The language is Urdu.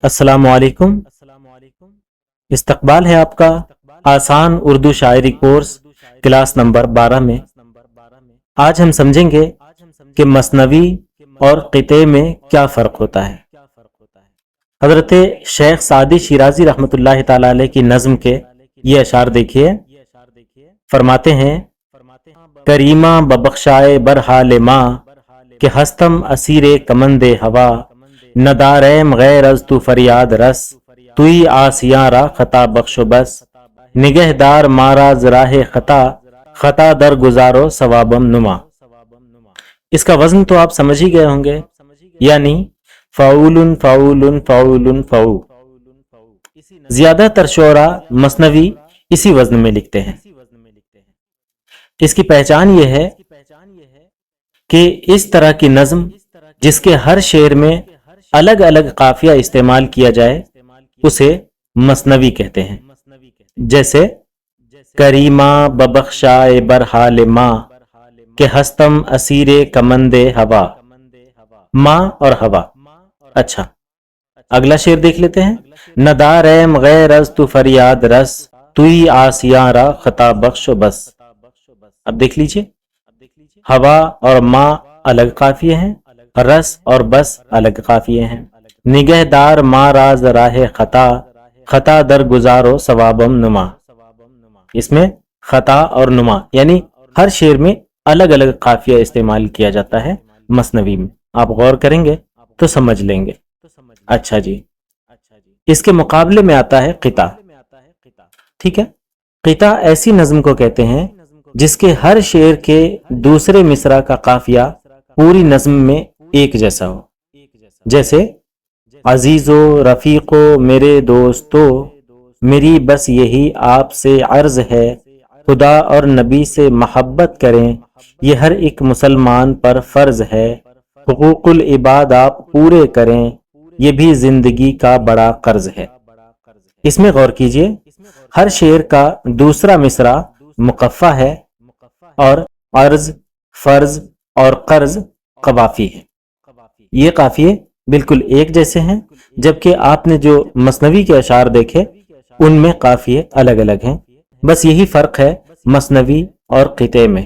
السلام علیکم۔ استقبال ہے آپ کا آسان اردو شاعری کورس کلاس نمبر 12 میں۔ آج ہم سمجھیں گے کہ مثنوی اور قطعے میں کیا فرق ہوتا ہے۔ حضرت شیخ سعدی شیرازی رحمۃ اللہ تعالی علیہ کی نظم کے یہ اشعار دیکھیے۔ فرماتے ہیں کریمہ ببخشائے برحال ماں کہ ہستم اسیر کمند ہوا، نداریم غیر از تو فریاد رس، توی آسیاں را خطا بخش و بس، نگہ دار مارا زراہ خطا، خطا در گزارو ثوابم نما۔ اس کا وزن تو آپ سمجھ ہی گئے ہوں گے، یعنی فعول فعول فعول فعول۔ زیادہ تر شعراء مثنوی اسی وزن میں لکھتے ہیں۔ اس کی پہچان یہ ہے کہ اس طرح کی نظم جس کے ہر شعر میں الگ الگ قافیہ استعمال کیا جائے اسے مثنوی کہتے ہیں۔ جیسے کریمہ ببخشائے برحال ماں کہ ہستم اسیر کمند ہوا، ماں اور ہوا۔ اچھا، اگلا شعر دیکھ لیتے ہیں۔ نداریم غیر از تو فریاد رس، توی آسیاں را خطا بخش و بس۔ اب دیکھ لیجئے، ہوا اور ماں الگ قافیے ہیں، رس اور بس الگ قافیے ہیں۔ نگہ دار ماں راز راہ خطا، خطا در گزارو ثوابم نما۔ اس میں خطا اور نما یعنی ہر شعر میں الگ الگ قافیہ استعمال کیا جاتا ہے مثنوی میں۔ آپ غور کریں گے تو سمجھ لیں گے۔ اچھا جی، اس کے مقابلے میں آتا ہے قطع۔ ٹھیک ہے، قطع ایسی نظم کو کہتے ہیں جس کے ہر شعر کے دوسرے مصرع کا قافیہ پوری نظم میں ایک جیسا ہو۔ جیسے عزیزو رفیقو میرے دوستو، میری بس یہی آپ سے عرض ہے، خدا اور نبی سے محبت کریں، یہ ہر ایک مسلمان پر فرض ہے، حقوق العباد آپ پورے کریں، یہ بھی زندگی کا بڑا قرض ہے۔ اس میں غور کیجئے، ہر شعر کا دوسرا مصرع مقفع ہے اور عرض، فرض اور قرض قوافی ہے۔ یہ قافیے بالکل ایک جیسے ہیں، جبکہ آپ نے جو مثنوی کے اشعار دیکھے ان میں قافیے الگ الگ ہیں۔ بس یہی فرق ہے مثنوی اور قطعے میں۔